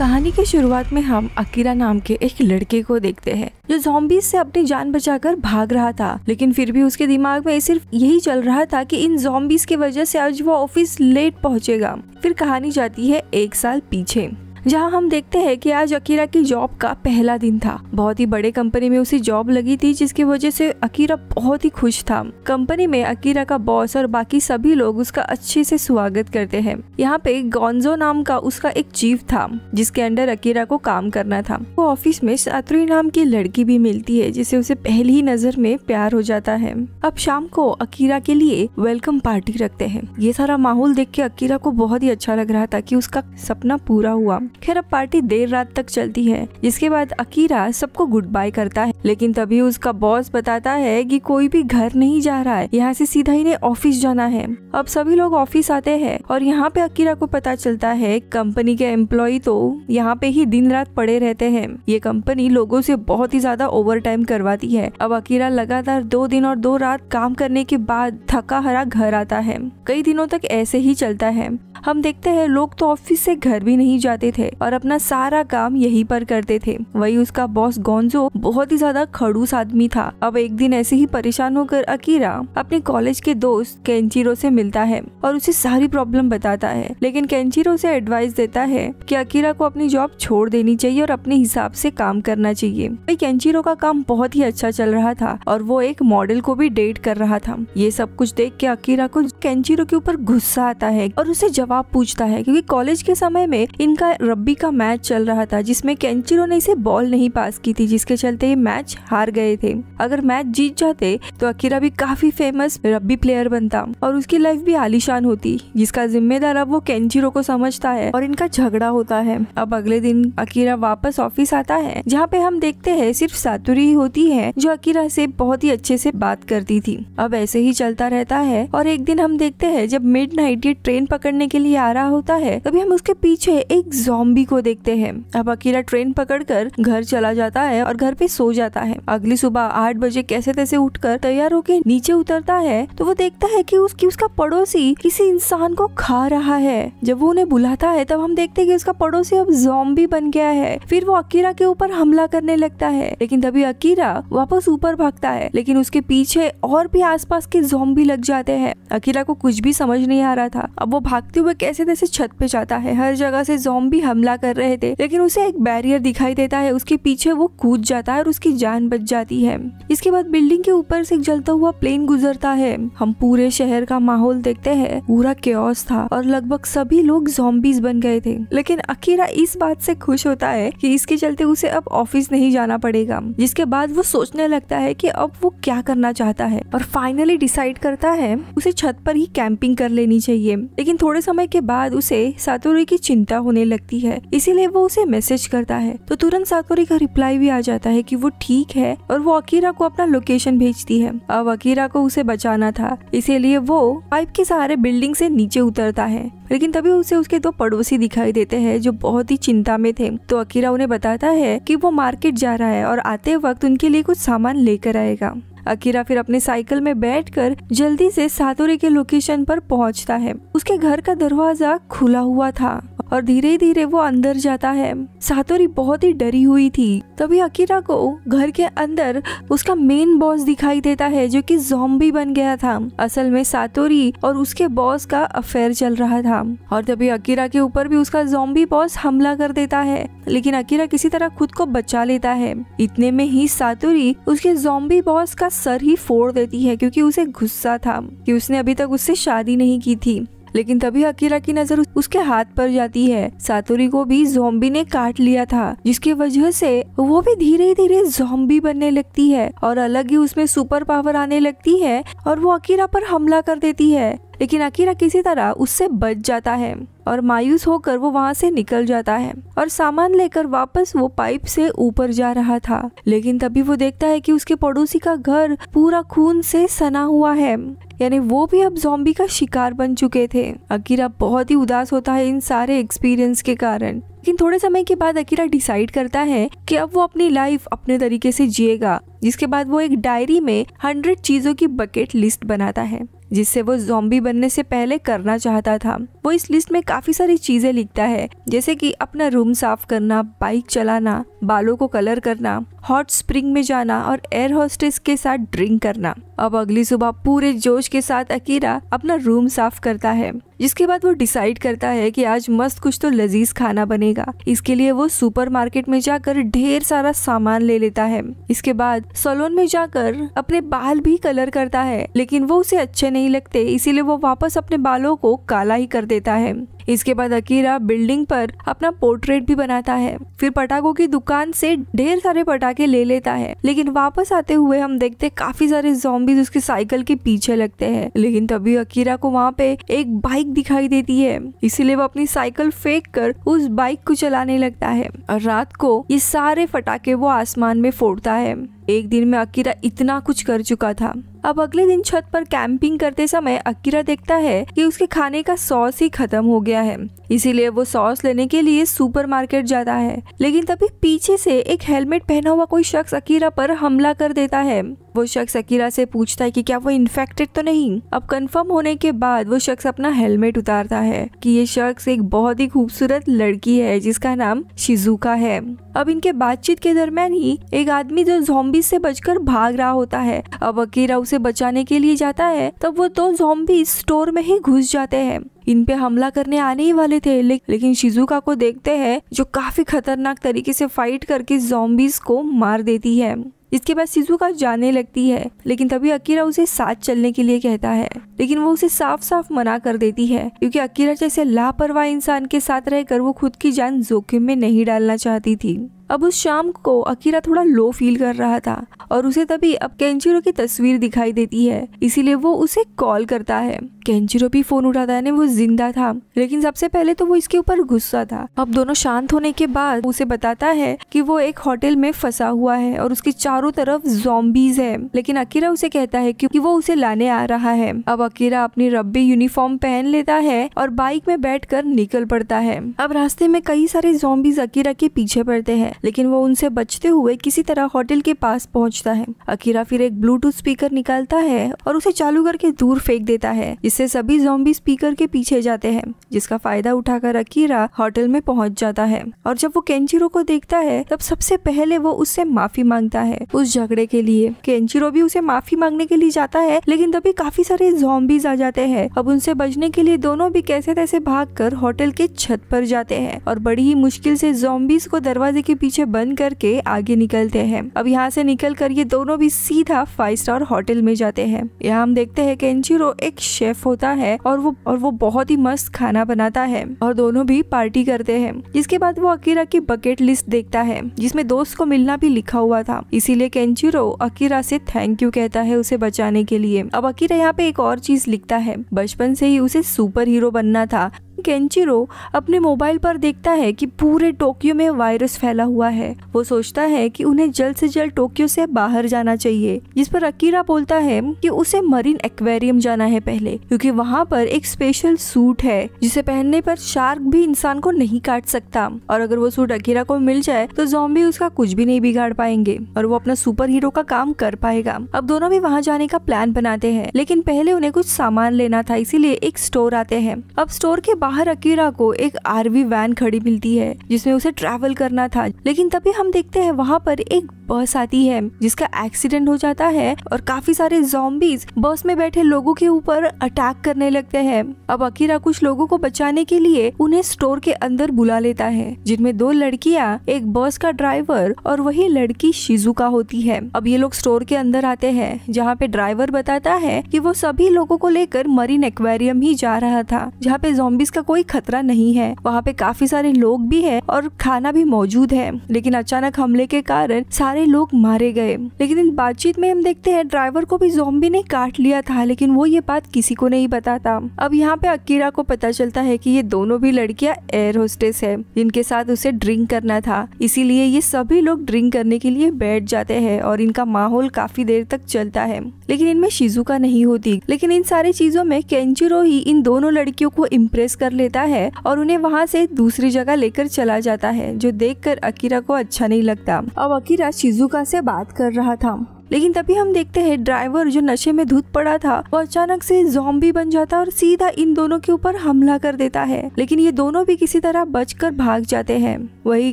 कहानी की शुरुआत में हम अकीरा नाम के एक लड़के को देखते हैं जो ज़ॉम्बीज़ से अपनी जान बचाकर भाग रहा था, लेकिन फिर भी उसके दिमाग में सिर्फ यही चल रहा था कि इन ज़ॉम्बीज़ की वजह से आज वो ऑफिस लेट पहुंचेगा। फिर कहानी जाती है 1 साल पीछे, जहां हम देखते हैं कि आज अकीरा की जॉब का पहला दिन था। बहुत ही बड़े कंपनी में उसे जॉब लगी थी, जिसकी वजह से अकीरा बहुत ही खुश था। कंपनी में अकीरा का बॉस और बाकी सभी लोग उसका अच्छे से स्वागत करते हैं। यहाँ पे गोंजो नाम का उसका एक चीफ था, जिसके अंडर अकीरा को काम करना था। वो ऑफिस में सातोरी नाम की लड़की भी मिलती है, जिसे उसे पहली ही नजर में प्यार हो जाता है। अब शाम को अकीरा के लिए वेलकम पार्टी रखते हैं। ये सारा माहौल देख के अकीरा को बहुत ही अच्छा लग रहा था कि उसका सपना पूरा हुआ। खैर अब पार्टी देर रात तक चलती है, जिसके बाद अकीरा सबको गुड बाय करता है। लेकिन तभी उसका बॉस बताता है कि कोई भी घर नहीं जा रहा है, यहाँ से सीधा इन्हें ऑफिस जाना है। अब सभी लोग ऑफिस आते हैं और यहाँ पे अकीरा को पता चलता है कंपनी के एम्प्लॉय तो यहाँ पे ही दिन रात पड़े रहते हैं। ये कंपनी लोगों से बहुत ही ज्यादा ओवर टाइम करवाती है। अब अकीरा लगातार 2 दिन और 2 रात काम करने के बाद थका हारा घर आता है। कई दिनों तक ऐसे ही चलता है। हम देखते हैं लोग तो ऑफिस से घर भी नहीं जाते थे और अपना सारा काम यहीं पर करते थे। वही उसका बॉस गोंजो बहुत ही ज्यादा खड़ूस आदमी था। अब एक दिन ऐसे ही परेशान होकर अकीरा अपने कॉलेज के दोस्त केंचिरो से मिलता है और उसे सारी प्रॉब्लम बताता है। लेकिन केंचिरो उसे एडवाइस देता है कि अकीरा को अपनी जॉब छोड़ देनी चाहिए और अपने हिसाब से काम करना चाहिए। भाई केंचिरो का काम बहुत ही अच्छा चल रहा था और वो एक मॉडल को भी डेट कर रहा था। ये सब कुछ देख के अकीरा को केंचिरो के ऊपर गुस्सा आता है और उसे जवाब पूछता है, क्योंकि कॉलेज के समय में इनका रग्बी का मैच चल रहा था, जिसमें केंचिरो ने इसे बॉल नहीं पास की थी, जिसके चलते ये मैच हार गए थे। अगर मैच जीत जाते तो अकीरा भी काफी फेमस रग्बी प्लेयर बनता और उसकी लाइफ भी आलीशान होती, जिसका जिम्मेदार अब वो केंचिरो को समझता है और इनका झगड़ा होता है। अब अगले दिन अकीरा वापस ऑफिस आता है, जहाँ पे हम देखते हैं सिर्फ सातोरी ही होती है जो अकीरा से बहुत ही अच्छे से बात करती थी। अब ऐसे ही चलता रहता है और एक दिन हम देखते हैं जब मिडनाइट ये ट्रेन पकड़ने के लिए आ रहा होता है, तभी हम उसके पीछे एक ज़ॉम्बी को देखते हैं। अब अकीरा ट्रेन पकड़कर घर चला जाता है और घर पे सो जाता है। अगली सुबह 8 बजे कैसे तैसे उठकर तैयार होकर नीचे उतरता है तो वो देखता है कि उसका पड़ोसी किसी इंसान को खा रहा है। जब वो उन्हें बुलाता है तब हम देखते हैं कि उसका पड़ोसी अब ज़ॉम्बी बन गया है। फिर वो अकीरा के ऊपर हमला करने लगता है, लेकिन तभी अकीरा वापस ऊपर भागता है, लेकिन उसके पीछे और भी आसपास के ज़ॉम्बी लग जाते हैं। अकीरा को कुछ भी समझ नहीं आ रहा था। अब वो भागते हुए कैसे तैसे छत पे जाता है। हर जगह से ज़ॉम्बी हमला कर रहे थे, लेकिन उसे एक बैरियर दिखाई देता है। उसके पीछे वो कूद जाता है और उसकी जान बच जाती है। इसके बाद बिल्डिंग के ऊपर से एक जलता हुआ प्लेन गुजरता है। हम पूरे शहर का माहौल देखते हैं, पूरा केओस था और लगभग सभी लोग ज़ॉम्बीज बन गए थे। लेकिन अकीरा इस बात से खुश होता है कि इसके चलते उसे अब ऑफिस नहीं जाना पड़ेगा। जिसके बाद वो सोचने लगता है कि अब वो क्या करना चाहता है और फाइनली डिसाइड करता है उसे छत पर ही कैंपिंग कर लेनी चाहिए। लेकिन थोड़े समय के बाद उसे सातोरी की चिंता होने लगती है, इसीलिए वो उसे मैसेज करता है तो तुरंत सातोरी का रिप्लाई भी आ जाता है कि वो ठीक है और वो अकीरा को अपना लोकेशन भेजती है। अब अकीरा को उसे बचाना था, इसीलिए वो पाइप के सहारे बिल्डिंग से नीचे उतरता है। लेकिन तभी उसे उसके 2 पड़ोसी दिखाई देते हैं जो बहुत ही चिंता में थे। तो अकीरा उन्हें बताता है कि वो मार्केट जा रहा है और आते वक्त उनके लिए कुछ सामान लेकर आएगा। अकीरा फिर अपने साइकिल में बैठकर जल्दी से सातोरी के लोकेशन पर पहुंचता है। उसके घर का दरवाजा खुला हुआ था और धीरे धीरे वो अंदर जाता है। सातोरी बहुत ही डरी हुई थी। तभी अकीरा को घर के अंदर उसका मेन बॉस दिखाई देता है, जो कि ज़ॉम्बी बन गया था। असल में सातोरी और उसके बॉस का अफेयर चल रहा था और तभी अकीरा के ऊपर भी उसका ज़ॉम्बी बॉस हमला कर देता है, लेकिन अकीरा किसी तरह खुद को बचा लेता है। इतने में ही सातोरी उसके ज़ॉम्बी बॉस का सर ही फोड़ देती है, क्योंकि उसे गुस्सा था कि उसने अभी तक उससे शादी नहीं की थी। लेकिन तभी अकीरा की नजर उसके हाथ पर जाती है। सातोरी को भी ज़ॉम्बी ने काट लिया था, जिसकी वजह से वो भी धीरे धीरे ज़ॉम्बी बनने लगती है और अलग ही उसमें सुपर पावर आने लगती है और वो अकीरा पर हमला कर देती है। लेकिन अकीरा किसी तरह उससे बच जाता है और मायूस होकर वो वहाँ से निकल जाता है और सामान लेकर वापस वो पाइप से ऊपर जा रहा था। लेकिन तभी वो देखता है कि उसके पड़ोसी का घर पूरा खून से सना हुआ है, यानी वो भी अब ज़ॉम्बी का शिकार बन चुके थे। अकीरा बहुत ही उदास होता है इन सारे एक्सपीरियंस के कारण। लेकिन थोड़े समय के बाद अकीरा डिसाइड करता है कि अब वो अपनी लाइफ अपने तरीके से जिएगा, जिसके बाद वो एक डायरी में 100 चीजों की बकेट लिस्ट बनाता है। जिससे वो ज़ॉम्बी बनने से पहले करना चाहता था। वो इस लिस्ट में काफी सारी चीजें लिखता है, जैसे कि अपना रूम साफ करना, बाइक चलाना, बालों को कलर करना, हॉट स्प्रिंग में जाना और एयर होस्टेस के साथ ड्रिंक करना। अब अगली सुबह पूरे जोश के साथ अकीरा अपना रूम साफ करता है, जिसके बाद वो डिसाइड करता है कि आज मस्त कुछ तो लजीज खाना बनेगा। इसके लिए वो सुपरमार्केट में जाकर ढेर सारा सामान ले लेता है। इसके बाद सैलून में जाकर अपने बाल भी कलर करता है, लेकिन वो उसे अच्छे नहीं लगते, इसीलिए वो वापस अपने बालों को काला ही कर देता है। इसके बाद अकीरा बिल्डिंग पर अपना पोर्ट्रेट भी बनाता है। फिर पटाखों की दुकान से ढेर सारे पटाखे ले लेता है, लेकिन वापस आते हुए हम देखते काफी सारे ज़ॉम्बीज उसके साइकिल के पीछे लगते हैं। लेकिन तभी अकीरा को वहाँ पे एक बाइक दिखाई देती है, इसीलिए वो अपनी साइकिल फेंक कर उस बाइक को चलाने लगता है और रात को ये सारे पटाखे वो आसमान में फोड़ता है। एक दिन में अकीरा इतना कुछ कर चुका था। अब अगले दिन छत पर कैंपिंग करते समय अकीरा देखता है कि उसके खाने का सॉस ही खत्म हो गया है, इसीलिए वो सॉस लेने के लिए सुपरमार्केट जाता है। लेकिन तभी पीछे से एक हेलमेट पहना हुआ कोई शख्स अकीरा पर हमला कर देता है। वो शख्स अकीरा से पूछता है कि क्या वो इन्फेक्टेड तो नहीं। अब कंफर्म होने के बाद वो शख्स अपना हेलमेट उतारता है कि ये शख्स एक बहुत ही खूबसूरत लड़की है जिसका नाम शिजुका है। अब इनके बातचीत के दरमियान ही एक आदमी जो ज़ॉम्बी से बचकर भाग रहा होता है। अब अकीरा उसे बचाने के लिए जाता है, तब वो दो ज़ॉम्बी स्टोर में ही घुस जाते हैं। इन पे हमला करने आने ही वाले थे, लेकिन शिजुका को देखते हैं जो काफी खतरनाक तरीके से फाइट करके ज़ॉम्बीज को मार देती है। इसके बाद शिजुका जाने लगती है, लेकिन तभी अकीरा उसे साथ चलने के लिए कहता है, लेकिन वो उसे साफ साफ मना कर देती है, क्योंकि अकीरा जैसे लापरवाह इंसान के साथ रहकर वो खुद की जान जोखिम में नहीं डालना चाहती थी। अब उस शाम को अकीरा थोड़ा लो फील कर रहा था और उसे तभी अब केंचिरो की तस्वीर दिखाई देती है, इसीलिए वो उसे कॉल करता है। केंचिरो भी फोन उठाता है, वो जिंदा था, लेकिन सबसे पहले तो वो इसके ऊपर गुस्सा था। अब दोनों शांत होने के बाद उसे बताता है कि वो एक होटल में फंसा हुआ है और उसके चारों तरफ ज़ॉम्बीज है, लेकिन अकीरा उसे कहता है कि वो उसे लाने आ रहा है। अब अकीरा अपनी रब्बी यूनिफॉर्म पहन लेता है और बाइक में बैठकर निकल पड़ता है। अब रास्ते में कई सारे ज़ॉम्बीज अकीरा के पीछे पड़ते हैं, लेकिन वो उनसे बचते हुए किसी तरह होटल के पास पहुंचता है। अकीरा फिर एक ब्लूटूथ स्पीकर निकालता है और उसे चालू करके दूर फेंक देता है, जिससे सभी ज़ॉम्बी स्पीकर के पीछे जाते हैं, जिसका फायदा उठाकर अकीरा होटल में पहुंच जाता है। और जब वो केंचिरो को देखता है, तब सबसे पहले वो उससे माफी मांगता है उस झगड़े के लिए। केंचिरो भी उसे माफी मांगने के लिए जाता है, लेकिन तभी काफी सारे ज़ॉम्बीज आ जाते हैं। अब उनसे बचने के लिए दोनों भी कैसे तैसे भागकर होटल के छत पर जाते हैं और बड़ी ही मुश्किल से ज़ॉम्बीज को दरवाजे के पीछे बंद करके आगे निकलते हैं। अब यहाँ से निकलकर ये दोनों भी सीधा 5 स्टार होटल में जाते हैं। यहाँ हम देखते हैं केंचिरो एक शेफ होता है और वो बहुत ही मस्त खाना बनाता है और दोनों भी पार्टी करते हैं। जिसके बाद वो अकीरा की बकेट लिस्ट देखता है, जिसमें दोस्त को मिलना भी लिखा हुआ था, इसीलिए केंचिरो अकीरा से थैंक यू कहता है उसे बचाने के लिए। अब अकीरा यहाँ पे एक और चीज लिखता है, बचपन से ही उसे सुपर हीरो बनना था। केंचिरो अपने मोबाइल पर देखता है कि पूरे टोक्यो में वायरस फैला हुआ है। वो सोचता है कि उन्हें जल्द से जल्द टोक्यो से बाहर जाना चाहिए, जिस पर अकीरा बोलता है कि उसे मरीन एक्वेरियम जाना है पहले, क्योंकि वहाँ पर एक स्पेशल सूट है जिसे पहनने पर शार्क भी इंसान को नहीं काट सकता, और अगर वो सूट अकीरा को मिल जाए तो ज़ॉम्बी उसका कुछ भी नहीं बिगाड़ पाएंगे और वो अपना सुपर हीरो का काम कर पाएगा। अब दोनों भी वहाँ जाने का प्लान बनाते हैं, लेकिन पहले उन्हें कुछ सामान लेना था, इसीलिए एक स्टोर आते हैं। अब स्टोर के बाहर अकीरा को एक आरवी वैन खड़ी मिलती है जिसमें उसे ट्रैवल करना था, लेकिन तभी हम देखते हैं वहाँ पर एक बस आती है जिसका एक्सीडेंट हो जाता है और काफी सारे ज़ॉम्बीज बस में बैठे लोगों के ऊपर अटैक करने लगते हैं। अब अकीरा कुछ लोगों को बचाने के लिए उन्हें स्टोर के अंदर बुला लेता है, जिनमें 2 लड़कियां, एक बस का ड्राइवर और वही लड़की शिजुका होती है। अब ये लोग स्टोर के अंदर आते हैं, जहाँ पे ड्राइवर बताता है कि वो सभी लोगों को लेकर मरीन एक्वेरियम ही जा रहा था, जहाँ पे ज़ॉम्बीज का कोई खतरा नहीं है। वहाँ पे काफी सारे लोग भी है और खाना भी मौजूद है, लेकिन अचानक हमले के कारण सारे लोग मारे गए। लेकिन इन बातचीत में हम देखते हैं ड्राइवर को भी ज़ॉम्बी ने काट लिया था, लेकिन वो ये बात किसी को नहीं बताता। अब यहाँ पे अकीरा को पता चलता है कि ये दोनों भी लड़कियां एयर होस्टेस है, जिनके साथ उसे ड्रिंक करना था, इसीलिए ये सभी लोग ड्रिंक करने के लिए बैठ जाते हैं और इनका माहौल काफी देर तक चलता है, लेकिन इनमें शिजुका नहीं होती। लेकिन इन सारी चीजों में केंचिरो ही इन दोनों लड़कियों को इम्प्रेस कर लेता है और उन्हें वहाँ से दूसरी जगह लेकर चला जाता है, जो देखकर अकीरा को अच्छा नहीं लगता। अब अकीरा शिजुका से बात कर रहा था लेकिन तभी हम देखते हैं ड्राइवर जो नशे में धुत पड़ा था वो अचानक से ज़ॉम्बी बन जाता है और सीधा इन दोनों के ऊपर हमला कर देता है, लेकिन ये दोनों भी किसी तरह बचकर भाग जाते हैं। वही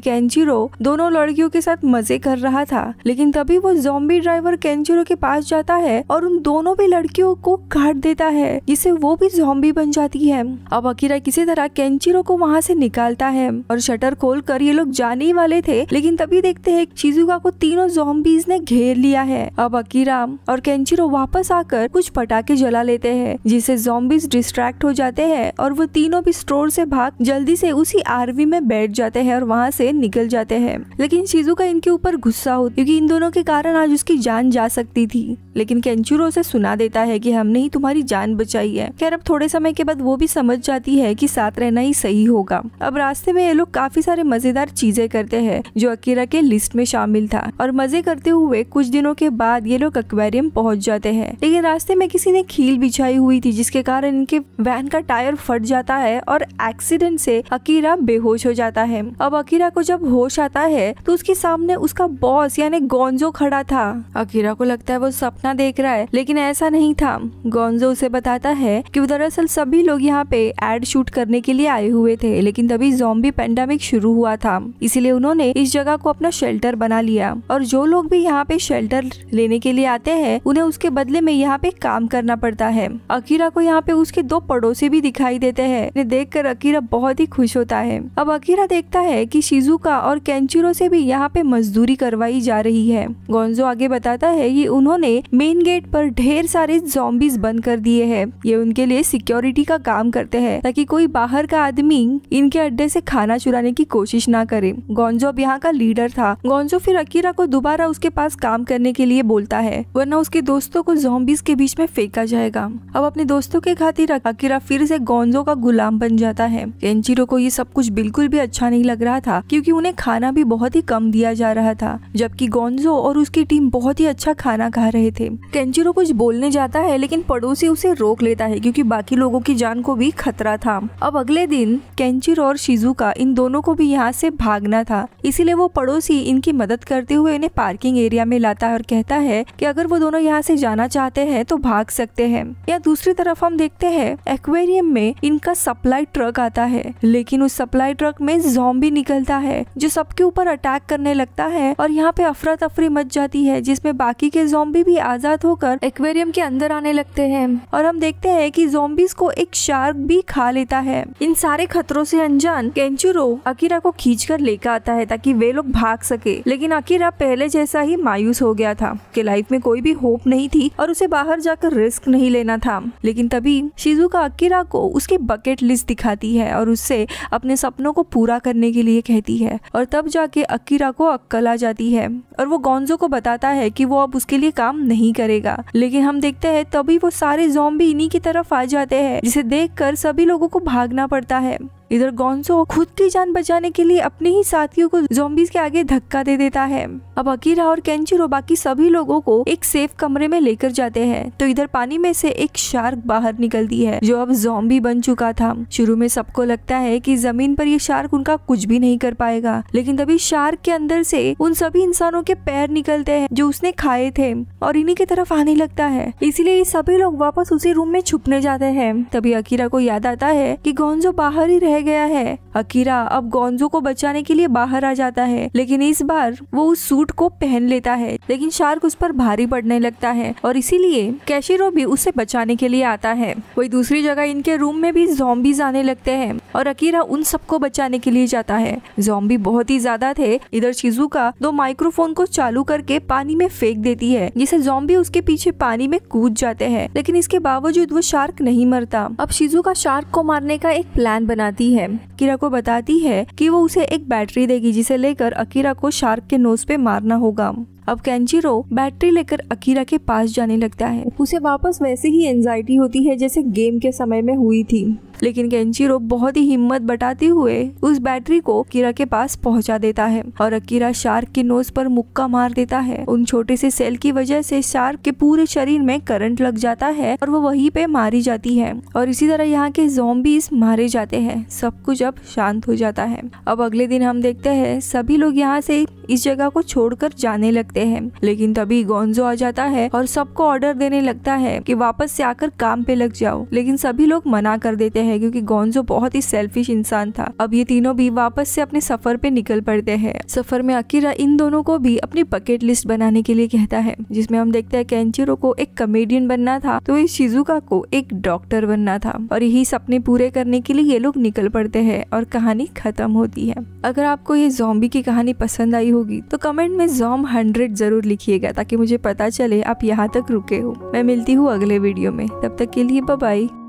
केंचिरो दोनों लड़कियों के साथ मजे कर रहा था, लेकिन तभी वो ज़ॉम्बी ड्राइवर केंचिरो के पास जाता है और उन दोनों भी लड़कियों को काट देता है, जिससे वो भी ज़ॉम्बी बन जाती है। अब अकीरा किसी तरह केंचिरो को वहाँ से निकालता है और शटर खोलकर ये लोग जाने ही वाले थे, लेकिन तभी देखते हैं शिजुका को तीनों ज़ॉम्बीज ने घेर लिया है। अब अकीरा और केंचिरो वापस आकर कुछ पटाखे जला लेते हैं, जिससे ज़ॉम्बीज डिस्ट्रैक्ट हो जाते हैं और वो तीनों भी स्टोर से भाग जल्दी से उसी आरवी में बैठ जाते हैं और वहाँ से निकल जाते हैं। लेकिन शिजुका इनके ऊपर गुस्सा हो क्योंकि इन दोनों के कारण आज उसकी जान जा सकती थी, लेकिन केंचिरो से सुना देता है कि हमने ही तुम्हारी जान बचाई है। खैर अब थोड़े समय के बाद वो भी समझ जाती है कि साथ रहना ही सही होगा। अब रास्ते में ये लोग काफी सारे मजेदार चीजें करते हैं जो अकीरा के लिस्ट में शामिल था, और मजे करते हुए कुछ दिनों के बाद ये लोग एक्वेरियम पहुंच जाते हैं। लेकिन रास्ते में किसी ने खील बिछाई हुई थी, जिसके कारण इनके वैन का टायर फट जाता है और एक्सीडेंट से अकीरा बेहोश हो जाता है। अब अकीरा को जब होश आता है तो उसके सामने उसका बॉस यानी गोंजो खड़ा था। अकीरा को लगता है वो सपना देख रहा है, लेकिन ऐसा नहीं था। गोंजो उसे बताता है कि दरअसल सभी लोग यहाँ पे एड शूट करने के लिए आए हुए थे, लेकिन तभी ज़ॉम्बी पेंडेमिक शुरू हुआ था, इसीलिए उन्होंने इस जगह को अपना शेल्टर बना लिया, और जो लोग भी यहाँ पे शेल्टर लेने के लिए आते हैं उन्हें उसके बदले में यहाँ पे काम करना पड़ता है। अकीरा को यहाँ पे उसके दो पड़ोसी भी दिखाई देते हैं, इन्हें देखकर अकीरा बहुत ही खुश होता है। अब अकीरा देखता है कि शिजुका और केंचिरो से भी यहाँ पे मजदूरी करवाई जा रही है। गोंजो आगे बताता है कि उन्होंने मेन गेट पर ढेर सारे ज़ॉम्बीज बंद कर दिए हैं। ये उनके लिए सिक्योरिटी का काम करते हैं ताकि कोई बाहर का आदमी इनके अड्डे से खाना चुराने की कोशिश ना करे। गोंजो अब यहाँ का लीडर था। गोंजो फिर अकीरा को दोबारा उसके पास काम करने के लिए बोलता है, वरना उसके दोस्तों को ज़ॉम्बीज के बीच में फेंका जाएगा। अब अपने दोस्तों के खातिर अकीरा फिर से गोंजो का गुलाम बन जाता है। केंचिरो को ये सब कुछ बिल्कुल भी अच्छा नहीं लग रहा था, क्योंकि उन्हें खाना भी बहुत ही कम दिया जा रहा था, जबकि गोंजो और उसकी टीम बहुत ही अच्छा खाना खा रहे थे। केंचिरो कुछ बोलने जाता है, लेकिन पड़ोसी उसे रोक लेता है क्योंकि बाकी लोगों की जान को भी खतरा था। अब अगले दिन केंचिरो और शिजुका इन दोनों को भी यहाँ से भागना था, इसीलिए वो पड़ोसी इनकी मदद करते हुए इन्हें पार्किंग एरिया में लाता है और कहता है कि अगर वो दोनों यहाँ से जाना चाहते हैं तो भाग सकते हैं। या दूसरी तरफ हम देखते हैं एक्वेरियम में इनका सप्लाई ट्रक आता है, लेकिन उस सप्लाई ट्रक में ज़ॉम्बी निकलता है जो सबके ऊपर अटैक करने लगता है, और यहाँ पे अफरा तफरी मच जाती है, जिसमें बाकी के ज़ॉम्बी भी आजाद होकर एक्वेरियम के अंदर आने लगते हैं। और हम देखते हैं कि ज़ॉम्बीज को एक शार्क भी खा लेता है। इन सारे खतरों से अनजान केंचिरो अकीरा को खींचकर लेकर आता है ताकि वे लोग भाग सके, लेकिन अकीरा पहले जैसा ही मायूस हो गया था कि लाइफ में कोई भी होप नहीं थी और उसे बाहर जाकर रिस्क नहीं लेना था। लेकिन तभी शिजुका अकीरा को उसकी बकेट लिस्ट दिखाती है और उससे अपने सपनों को पूरा करने के लिए कहती है, और तब जाके अकीरा को अक्ल आ जाती है और वो गोंजो को बताता है कि वो अब उसके लिए काम नहीं करेगा। लेकिन हम देखते हैं तभी वो सारे ज़ॉम्बी इन्हीं की तरफ आ जाते हैं, जिसे देखकर सभी लोगों को भागना पड़ता है। इधर गोंजो खुद की जान बचाने के लिए अपने ही साथियों को ज़ॉम्बीज के आगे धक्का दे देता है। अब अकीरा और केंचिरो बाकी सभी लोगों को एक सेफ कमरे में लेकर जाते हैं, तो इधर पानी में से एक शार्क बाहर निकलती है जो अब ज़ॉम्बी बन चुका था। शुरू में सबको लगता है कि जमीन पर ये शार्क उनका कुछ भी नहीं कर पाएगा, लेकिन तभी शार्क के अंदर से उन सभी इंसानों के पैर निकलते हैं जो उसने खाए थे और इन्हीं की तरफ आने लगता है। इसीलिए ये सभी लोग वापस उसी रूम में छुपने जाते हैं। तभी अकीरा को याद आता है कि गोंजो बाहर ही रह गया है। अकीरा अब गोंजो को बचाने के लिए बाहर आ जाता है, लेकिन इस बार वो उस सूट को पहन लेता है, लेकिन शार्क उस पर भारी पड़ने लगता है और इसीलिए केशिरो भी उसे बचाने के लिए आता है। वही दूसरी जगह इनके रूम में भी ज़ॉम्बीज आने लगते हैं और अकीरा उन सबको बचाने के लिए जाता है। ज़ॉम्बी बहुत ही ज्यादा थे। इधर शिजुका दो माइक्रोफोन को चालू करके पानी में फेंक देती है, जिससे ज़ॉम्बी उसके पीछे पानी में कूद जाते हैं, लेकिन इसके बावजूद वो शार्क नहीं मरता। अब शिजुका शार्क को मारने का एक प्लान बनाती है। अकीरा को बताती है कि वो उसे एक बैटरी देगी जिसे लेकर अकीरा को शार्क के नोज पे मारना होगा। अब केंचिरो बैटरी लेकर अकीरा के पास जाने लगता है। उसे वापस वैसे ही एंजाइटी होती है जैसे गेम के समय में हुई थी। लेकिन केंचिरो बहुत ही हिम्मत बटाते हुए उस बैटरी को अकीरा के पास पहुंचा देता है और अकीरा शार्क के नोज पर मुक्का मार देता है। उन छोटे से सेल की वजह से शार्क के पूरे शरीर में करंट लग जाता है और वो वहीं पे मारी जाती है और इसी तरह यहाँ के ज़ॉम्बीज मारे जाते हैं। सब कुछ अब शांत हो जाता है। अब अगले दिन हम देखते हैं सभी लोग यहाँ से इस जगह को छोड़कर जाने लगते हैं, लेकिन तभी गोंजो आ जाता है और सबको ऑर्डर देने लगता है कि वापस से आकर काम पे लग जाओ, लेकिन सभी लोग मना कर देते हैं क्योंकि गोंजो बहुत ही सेल्फिश इंसान था। अब ये तीनों भी वापस से अपने सफर पे निकल पड़ते हैं। सफर में अकीरा इन दोनों को भी अपनी बकेट लिस्ट बनाने के लिए कहता है, जिसमें हम देखते हैं केंचिरो को एक कॉमेडियन बनना था तो इस शिजुका को एक डॉक्टर बनना था और यही सपने पूरे करने के लिए ये लोग निकल पड़ते हैं और कहानी खत्म होती है। अगर आपको ये ज़ॉम्बी की कहानी पसंद आई होगी तो कमेंट में ज़ॉम 100 जरूर लिखिएगा ताकि मुझे पता चले आप यहाँ तक रुके हो। मैं मिलती हूँ अगले वीडियो में, तब तक के लिए बाय बाय।